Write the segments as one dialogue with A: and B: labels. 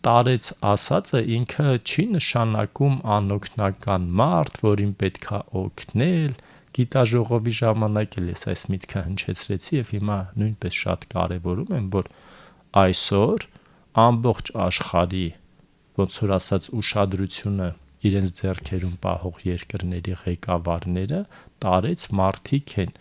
A: տարեց ասածը ինքը չի նշանակում անօգնական մարդ, որին պետքա օգնել։ Գիտաժողովի ժամանակ էլ ես այս միտքը հնչեցրեցի եւ հիմա նույնպես շատ կարեւորում եմ, որ այսօր ամբողջ աշխարհի ոնց որ ասած ուշադրությունը իրենց ձեռքերում պահող երկրների ղեկավարները տարեց մարդիկ են։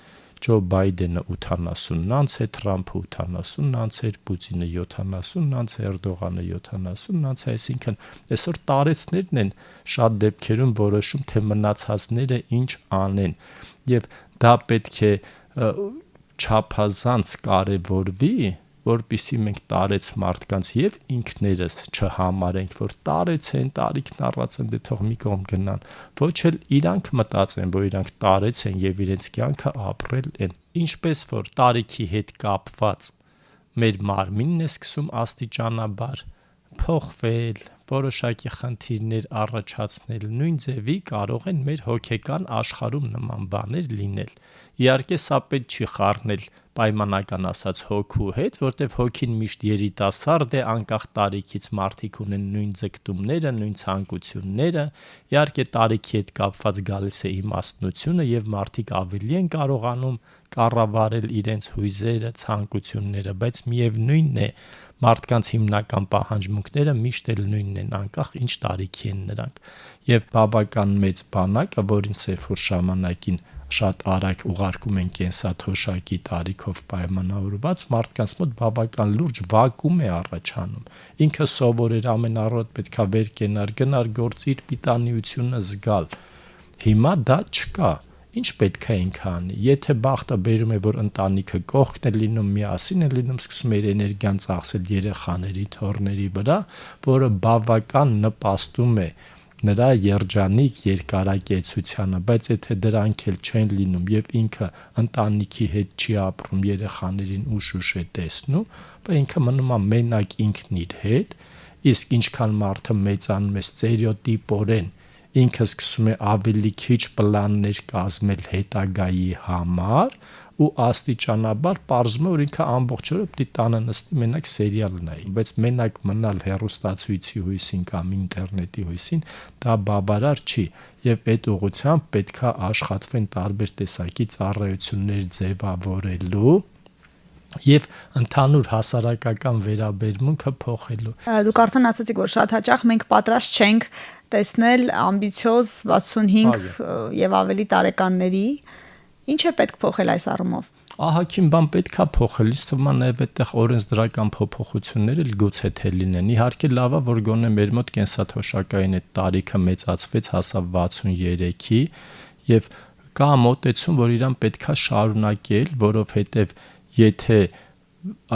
A: Ջո Բայդենը 80-ն անց է, Թրամփը 80-ն անց է, Պուտինը 70-ն անց է, Էրդողանը 70-ն անց է, այսինքն այսօր տարեցներն են շատ դեպքերում որոշում, թե մնացածները ինչ անեն, եւ դա պետք է չափազանց կարևորվի, որպեսզի մենք տարեց մարդկանց եւ ինքներս չհամարենք, որ տարեց են, տարիքն առած են, դե թող մի կողմ գնան, ոչ էլ իրանք մտածեն, որ իրանք տարեց են եւ իրենց կյանքը ապրել են։ Ինչպես որ տարիքի հետ կապված մեր մարմինն է սկսում աստիճանաբար փոխվել, որոշակի խնդիրներ առաջացնել, նույն ձևի կարող են մեր հոգեկան աշխարհում նման բաներ լինել։ Իհարկե սա պետք չի խառնել պայմանական ասած հոգու հետ, որտեվ հոգին միշտ երիտասարդ է, անկախ տարիքից մարդիկ ունեն նույն ձգտումները, նույն ցանկությունները, իհարկե տարիքի հետ կապված գալիս է իմաստնությունը եւ մարդիկ ավելի են կարողանում կառավարել իրենց հույզերը, ցանկությունները, բայց միևնույնն է, մարդկանց հիմնական պահանջմունքները միշտ էլ նույնն են, անկախ ինչ տարիքի են նրանք։ Եվ բավական մեծ բանակը, որին սեփոր ժամանակին շատ արագ ուղարկում են կենսաթոշակի տարիքով պայմանավորված, մարդկանց մոտ բավական լուրջ վակուում է առաջանում։ Ինքը սովորեր ամեն առօր պետքա վեր կենար, գնար գործիր, պիտանիությունը զգալ։ Հիմա դա չկա։ Ինչ պետք է ինքը անի։ Եթե բախտը բերում է, որ ընտանիքը կողքն է լինում, միասին է լինում, սկսում է էներգիան ծախսել երեխաների, թոռների վրա, որը բավական նպաստում է նրա երջանիկ երկարակեցությանը, բայց եթե դրանք էլ չեն լինում եւ ինքը ընտանիքի հետ չի ապրում, երեխաներին ուշ է տեսնում, ապա ինքը մնում է մենակ ինքն իր հետ, իսկ ինչքան մարդը մեծանում է ստերեոտիպորեն, ինքը սկսում է ավելի քիչ պլաններ կազմել հետագայի համար ու աստիճանաբար պարզվում է, որ ինքը ամբողջ օրը պիտի տանը նստի մենակ սերիալ նայի, բայց մենակ մնալ հեռուստացույցի հույսին կամ ինտերնետի հույսին դա բավարար չի եւ այդ ուղղությամբ պետքա աշխատվեն տարբեր տեսակի ծառայություններ ձևավորելու եւ ընդհանուր հասարակական վերաբերմունքը փոխելու։
B: Դուք արդեն ասացիք, որ շատ հաճախ մենք պատրաստ չենք տեսնել ամբիցիոզ 65 եւ ավելի տարեկանների։ Ինչ է պետք փոխել այս առումով։
A: Ահագին բան պետքա փոխել, իսկ թվում է նաև այդտեղ օրենսդրական փոփոխություններ էլ գուցե թե լինեն։ Իհարկե լավ է, որ գոնե մեր մոտ կենսաթոշակային այդ տարիքը մեծացվեց, հասավ 63-ի եւ կա մոտեցում, որ իրան պետքա շարունակել, որովհետեւ եթե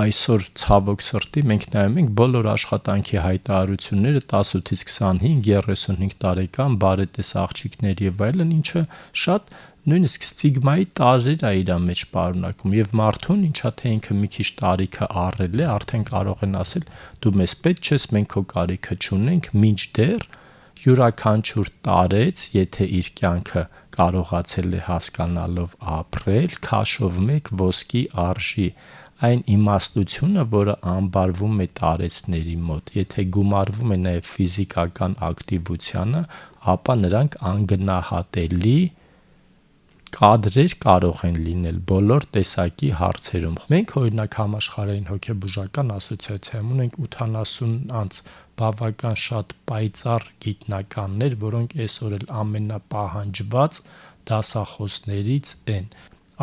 A: այսօր ցավոք սրտի մենք նայում ենք բոլոր աշխատանքի հայտարարությունները 18-ից 25, 35 տարեկան բարետես աղջիկներ եւ այլն, ինչը շատ նույնիսկ ստիգմայի տարրեր է իր մեջ պարունակում եւ մարդուն ինչա թե ինքը մի քիչ տարիքը առել է, արդեն կարող են ասել դու մեզ պետք չես, մենք քո կարիքը չունենք, մինչդեռ յուրաքանչյուր տարեց, եթե իր կյանքը կարողացել է հասկանալով ապրել, քաշով մեկ ոսկի արժի այն իմաստությունը, որը ամբարվում է տարեցների մոտ, եթե գումարվում է նաև ֆիզիկական ակտիվությանը, ապա նրանք անգնահատելի կադրեր կարող են լինել բոլոր տեսակի հարցերում։ Մենք օրինակ համաշխարհային հոգեբուժական ասոցիացիայում ունենք 80 անց բավական շատ պայծառ գիտնականներ, որոնք այսօր էլ ամենապահանջված դասախոսներից են։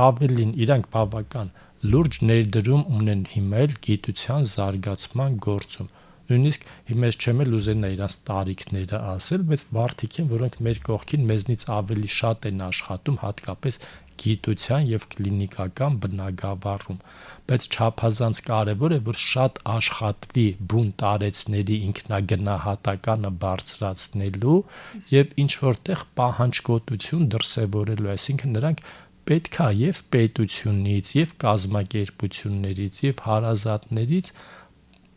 A: Ավելին, իրանք բավական լուրջ ներդրում ունեն հիմա էլ գիտության զարգացման գործում։ Նույնիսկ հիմա ես չեմ էլ ուզենա իրանց տարիքները ասել, բայց մարդիկ են, որոնք մեր կողքին մեզնից ավելի շատ են աշխատում, հատկապես գիտության եւ կլինիկական բնագավառում, բայց չափազանց կարեւոր է, որ շատ աշխատվի բուն տարեցների ինքնագնահատականը բարձրացնելու եւ ինչ որտեղ պահանջկոտություն դրսեւորելու, այսինքն նրանք պետքա եւ պետությունից եւ կազմակերպություններից եւ հարազատներից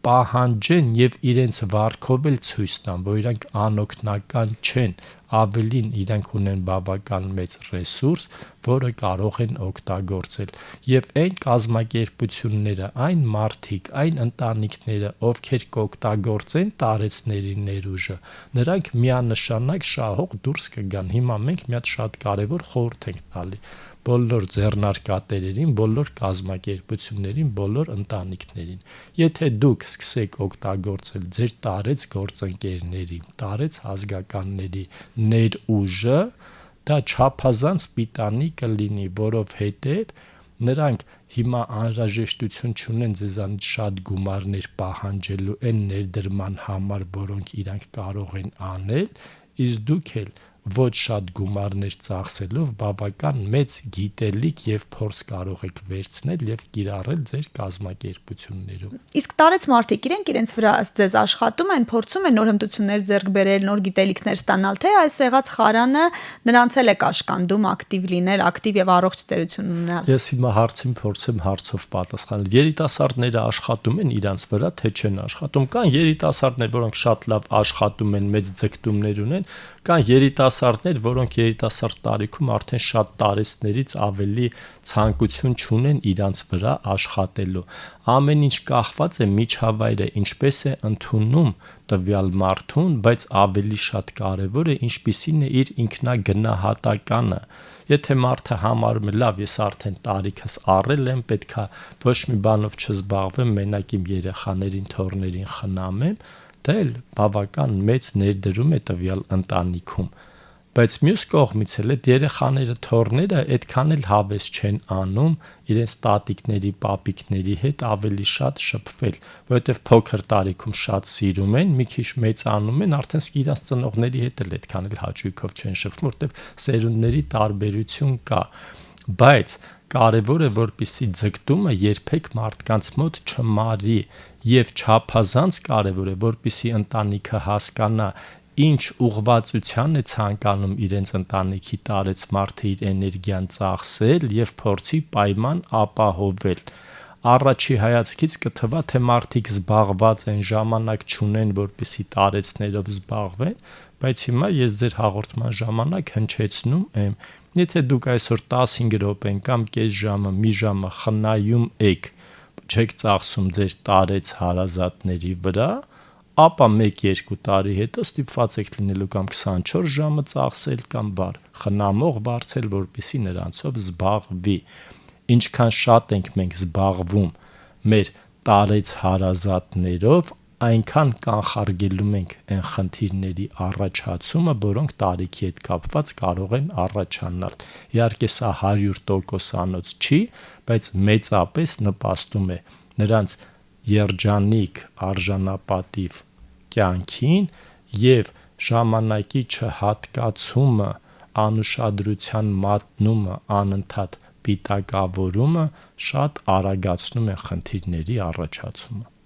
A: պահանջեն եւ իրենց վարքով էլ ցույց տան, որ իրանք անօգնական չեն, ավելին իրանք ունեն բավական մեծ ռեսուրս, որը կարող են օգտագործել։ Եվ այն կազմակերպությունները, այն մարդիկ, այն ընտանիքները, ովքեր կօգտագործեն տարեցների ներուժը, նրանք միանշանակ շահող դուրս կգան։ Հիմա մենք մի հատ շատ կարևոր խորհուրդ ենք տալի բոլոր ձեռնարկատերերին, բոլոր կազմակերպություններին, բոլոր ընտանիքներին։ Եթե դուք սկսեք օգտագործել ձեր տարեց գործընկերների, տարեց ազգականների ներուժը, դա չափազանց պիտանի կլինի, որովհետև նրանք հիմա անհրաժեշտություն չունեն ձեզանից շատ գումարներ պահանջելու այն ներդրման համար, որոնք իրանք կարող են անել, իսկ դուք էլ ոչ շատ գումարներ ծախսելով բավական մեծ գիտելիք եւ փորձ կարող եք վերցնել եւ կիրառել ձեր կազմակերպություններում։
B: Իսկ տարեց մարդիկ իրենց վրա ըստ ձեզ աշխատում են, փորձում են նոր հմտություններ ձեռք բերել, նոր գիտելիքներ ստանալ, թե այս եղած խարանը նրանց էլ է կաշկանդում ակտիվ լինել, ակտիվ եւ առողջ ծերություն ունենալ։
A: Ես հիմա հարցին փորձեմ հարցով պատասխանել։ Երիտասարդները աշխատում են իրանց վրա, թե չեն աշխատում։ Կան երիտասարդներ, որոնք շատ լավ աշխատում են, մեծ ձգտումներ ունեն, կան երիտասարդներ, որոնք երիտասարդ տարիքում արդեն շատ տարեցներից ավելի ցանկություն չունեն իրանց վրա աշխատելու։ Ամեն ինչ կախված է միջավայրը ինչպես է ընդունում տվյալ մարդուն, բայց ավելի շատ կարևոր է ինչպիսին է իր ինքնագնահատականը։ Եթե մարդը համարում է լավ, ես արդեն տարիքս առել եմ, պետքա ոչ մի բանով չզբաղվեմ, մենակ իմ երեխաներին, թոռներին խնամեմ, դա էլ բավական մեծ ներդրում է տվյալ ընտանիքում։ Բայց մյուս կողմից էլ այդ երեխաները, թոռները այդքան էլ հավես չեն անում իրենց տատիկների, պապիկների հետ ավելի շատ շփվել, որովհետև փոքր տարիքում շատ սիրում են, մի քիչ մեծանում են, արդեն իրենց ծնողների հետ էլ այդքան էլ հաճույքով չեն շփվում, որովհետև սերունդների տարբերություն կա։ Բայց կարևոր է, որպեսզի ձգտումը երբեք մարդկանց մոտ չմարի, եւ չափազանց կարևոր է, որպեսզի ընտանիքը հասկանա ինչ ուղղվածության է ցանկանում իրենց ընտանիքի տարեց մարդը իր էներգիան ծախսել եւ փորձի պայման ապահովել։ Առաջի հայացքից կթվա, թե մարդիկ զբաղված են, ժամանակ չունեն, որպեսզի տարեցներով զբաղվեն, բայց հիմա ես ձեր հաղորդման ժամանակ հնչեցնում եմ, եթե դուք այսօր 15 րոպեն կամ կես ժամը, մի ժամը խնայում եք, չեք ծախսում ձեր տարեց հարազատների վրա, ապա 1-2 տարի հետո ստիպված եք լինելու կամ 24 ժամը ծախսել կամ վար խնամող վարձել, որպեսզի նրանցով զբաղվի։ Ինչքան շատ ենք մենք զբաղվում մեր տարեց հարազատներով, այնքան կանխարգելում ենք այն խնդիրների առաջացումը, որոնք տարիքի հետ կապված կարող են առաջանալ։ Իհարկե սա 100%-անոց չի, բայց մեծապես նպաստում է նրանց երջանիկ, արժանապատիվ կյանքին եւ ժամանակի չհատկացումը, անուշադրության մատնումը, անընդհատ պիտակավորումը շատ արագացնում է խնդիրների առաջացումը։